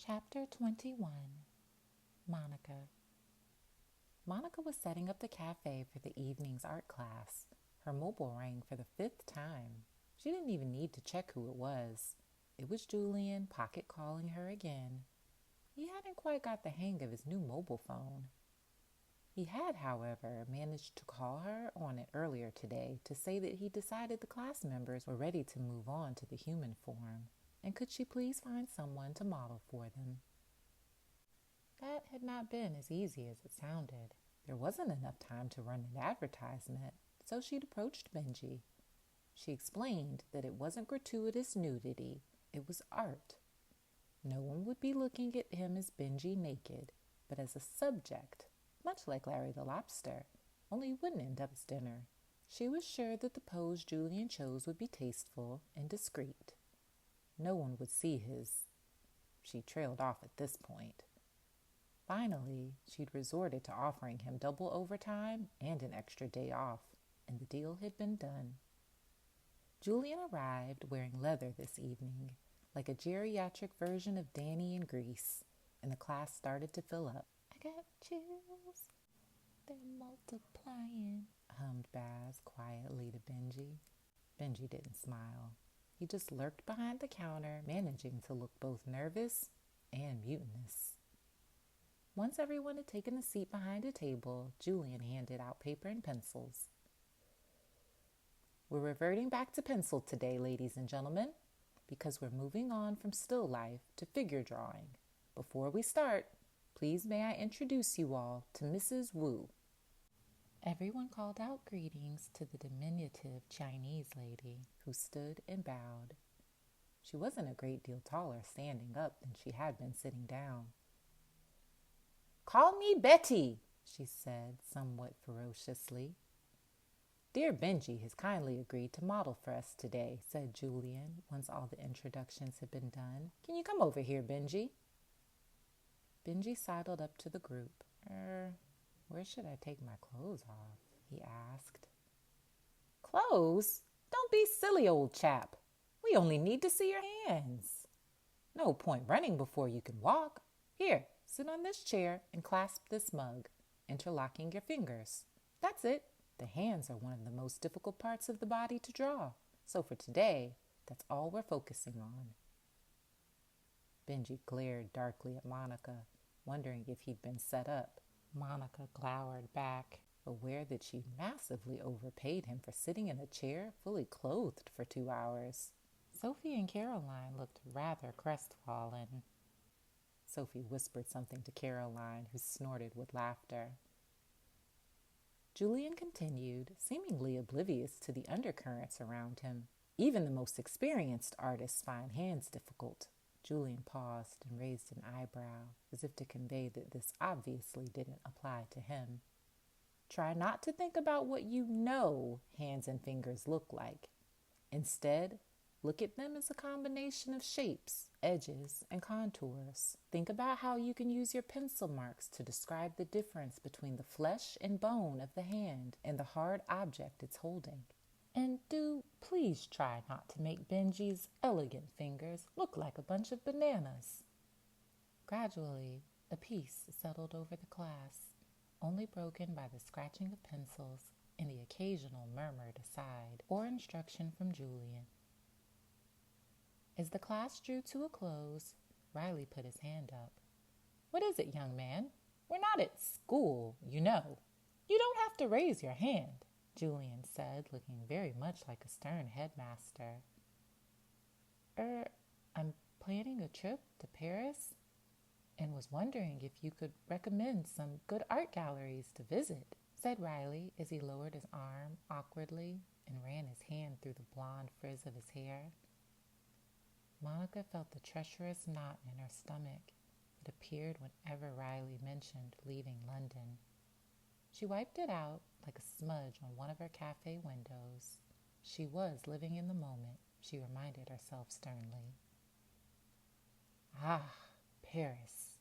Chapter 21. Monica. Monica was setting up the cafe for the evening's art class. Her mobile rang for the 5th time. She didn't even need to check who it was. It was Julian, pocket calling her again. He hadn't quite got the hang of his new mobile phone. He had, however, managed to call her on it earlier today to say that he decided the class members were ready to move on to the human form, and could she please find someone to model for them. That had not been as easy as it sounded. There wasn't enough time to run an advertisement, so she'd approached Benji. She explained that it wasn't gratuitous nudity, it was art. No one would be looking at him as Benji naked, but as a subject, much like Larry the Lobster, only he wouldn't end up as dinner. She was sure that the pose Julian chose would be tasteful and discreet. No one would see his... She trailed off at this point. Finally, she'd resorted to offering him double overtime and an extra day off, and the deal had been done. Julian arrived wearing leather this evening, like a geriatric version of Danny in Grease, and the class started to fill up. "I got chills, they're multiplying," hummed Baz quietly to Benji. Benji didn't smile. He just lurked behind the counter, managing to look both nervous and mutinous. Once everyone had taken a seat behind a table, Julian handed out paper and pencils. "We're reverting back to pencil today, ladies and gentlemen, because we're moving on from still life to figure drawing. Before we start, please may I introduce you all to Mrs. Wu." Everyone called out greetings to the diminutive Chinese lady, who stood and bowed. She wasn't a great deal taller standing up than she had been sitting down. "Call me Betty," she said, somewhat ferociously. "Dear Benji has kindly agreed to model for us today," said Julian, once all the introductions had been done. "Can you come over here, Benji?" Benji sidled up to the group. Where should I take my clothes off?" he asked. "Clothes? Don't be silly, old chap. We only need to see your hands. No point running before you can walk. Here, sit on this chair and clasp this mug, interlocking your fingers. That's it. The hands are one of the most difficult parts of the body to draw, so for today, that's all we're focusing on." Benji glared darkly at Monica, wondering if he'd been set up. Monica glowered back, aware that she'd massively overpaid him for sitting in a chair fully clothed for 2 hours. Sophie and Caroline looked rather crestfallen. Sophie whispered something to Caroline, who snorted with laughter. Julian continued, seemingly oblivious to the undercurrents around him. Even the most experienced artists find hands difficult. Julian paused and raised an eyebrow, as if to convey that this obviously didn't apply to him. "Try not to think about what you know hands and fingers look like. Instead, look at them as a combination of shapes, edges, and contours. Think about how you can use your pencil marks to describe the difference between the flesh and bone of the hand and the hard object it's holding. And do please try not to make Benji's elegant fingers look like a bunch of bananas." Gradually, a peace settled over the class, only broken by the scratching of pencils and the occasional murmured aside or instruction from Julian. As the class drew to a close, Riley put his hand up. "What is it, young man? We're not at school, you know. You don't have to raise your hand," Julian said, looking very much like a stern headmaster. I'm planning a trip to Paris and was wondering if you could recommend some good art galleries to visit," said Riley as he lowered his arm awkwardly and ran his hand through the blonde frizz of his hair. Monica felt the treacherous knot in her stomach. It appeared whenever Riley mentioned leaving London. She wiped it out like a smudge on one of her cafe windows. She was living in the moment, she reminded herself sternly. "Ah, Paris.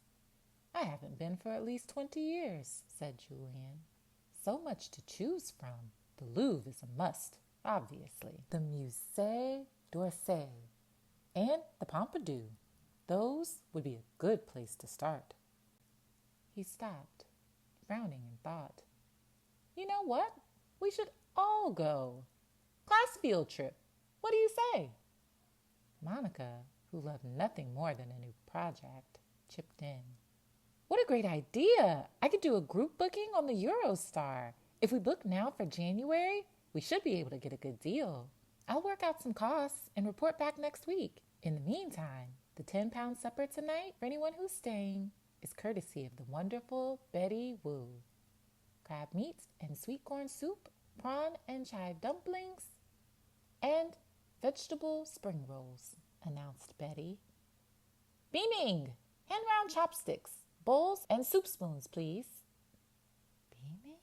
I haven't been for at least 20 years, said Julian. "So much to choose from. The Louvre is a must, obviously. The Musée d'Orsay and the Pompidou. Those would be a good place to start. He stopped, frowning in thought. You know what? We should all go. Class field trip. What do you say? Monica, who loved nothing more than a new project, chipped in. What a great idea! I could do a group booking on the Eurostar. If we book now for January, we should be able to get a good deal. I'll work out some costs and report back next week. In the meantime, the 10-pound supper tonight for anyone who's staying is courtesy of the wonderful Betty Wu. Crab meat and sweet corn soup, prawn and chive dumplings, and vegetable spring rolls, announced Betty. Beaming! Hand-round chopsticks, bowls, and soup spoons, please. Beaming?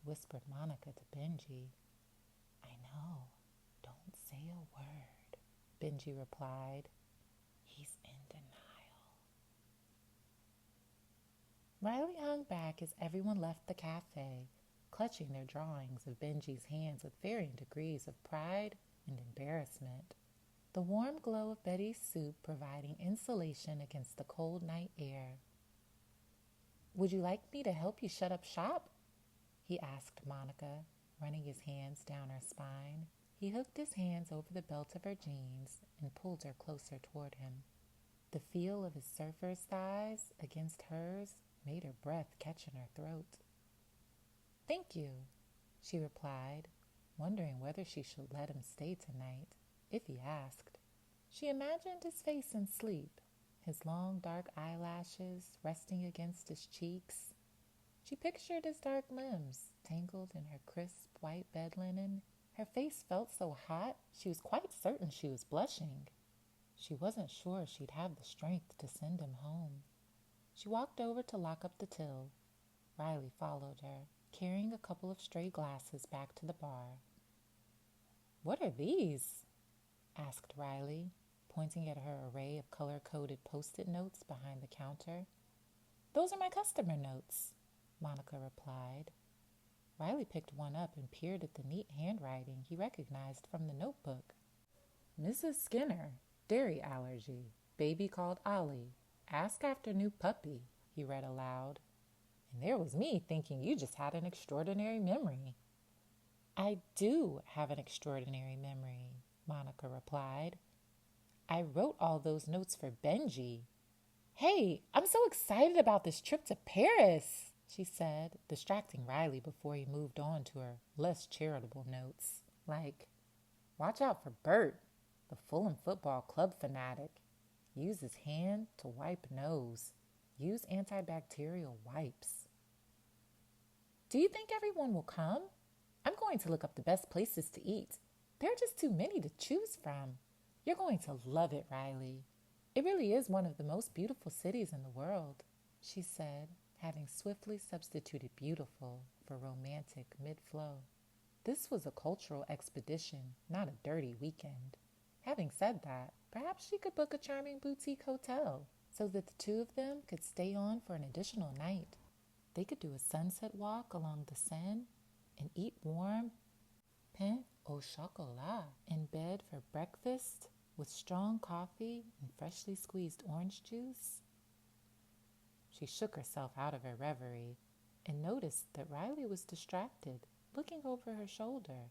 Whispered Monica to Benji. I know. Don't say a word, Benji replied. He's in denial. Riley hung back as everyone left the cafe, clutching their drawings of Benji's hands with varying degrees of pride and embarrassment. The warm glow of Betty's soup providing insulation against the cold night air. Would you like me to help you shut up shop? He asked Monica, running his hands down her spine. He hooked his hands over the belt of her jeans and pulled her closer toward him. The feel of his surfer's thighs against hers made her breath catch in her throat. Thank you, she replied, wondering whether she should let him stay tonight, if he asked. She imagined his face in sleep, his long dark eyelashes resting against his cheeks. She pictured his dark limbs tangled in her crisp white bed linen. Her face felt so hot, she was quite certain she was blushing. She wasn't sure she'd have the strength to send him home. She walked over to lock up the till. Riley followed her, carrying a couple of stray glasses back to the bar. What are these? Asked Riley, pointing at her array of color-coded Post-it notes behind the counter. Those are my customer notes, Monica replied. Riley picked one up and peered at the neat handwriting he recognized from the notebook. Mrs. Skinner, dairy allergy, baby called Ollie. Ask after new puppy, he read aloud. And there was me thinking you just had an extraordinary memory. I do have an extraordinary memory, Monica replied. I wrote all those notes for Benji. Hey, I'm so excited about this trip to Paris, she said, distracting Riley before he moved on to her less charitable notes. Like, watch out for Bert, the Fulham Football Club fanatic. Use his hand to wipe nose. Use antibacterial wipes. Do you think everyone will come? I'm going to look up the best places to eat. There are just too many to choose from. You're going to love it, Riley. It really is one of the most beautiful cities in the world, she said, having swiftly substituted beautiful for romantic mid-flow. This was a cultural expedition, not a dirty weekend. Having said that, perhaps she could book a charming boutique hotel so that the two of them could stay on for an additional night. They could do a sunset walk along the Seine and eat warm pain au chocolat in bed for breakfast with strong coffee and freshly squeezed orange juice. She shook herself out of her reverie and noticed that Riley was distracted, looking over her shoulder.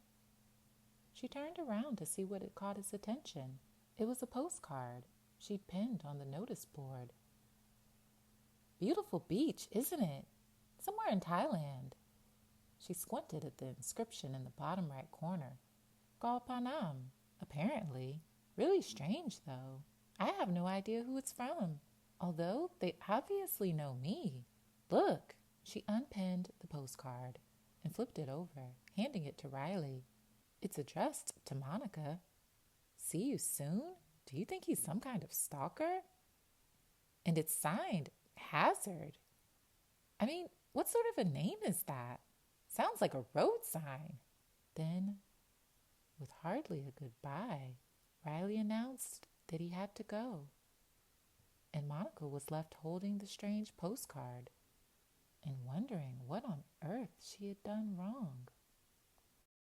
She turned around to see what had caught his attention. It was a postcard she'd pinned on the notice board. Beautiful beach, isn't it? Somewhere in Thailand. She squinted at the inscription in the bottom right corner. Gal Panam, apparently. Really strange, though. I have no idea who it's from, although they obviously know me. Look, she unpinned the postcard and flipped it over, handing it to Riley. It's addressed to Monica. See you soon? Do you think he's some kind of stalker? And it's signed Hazard. I mean, what sort of a name is that? Sounds like a road sign. Then, with hardly a goodbye, Riley announced that he had to go. And Monica was left holding the strange postcard and wondering what on earth she had done wrong.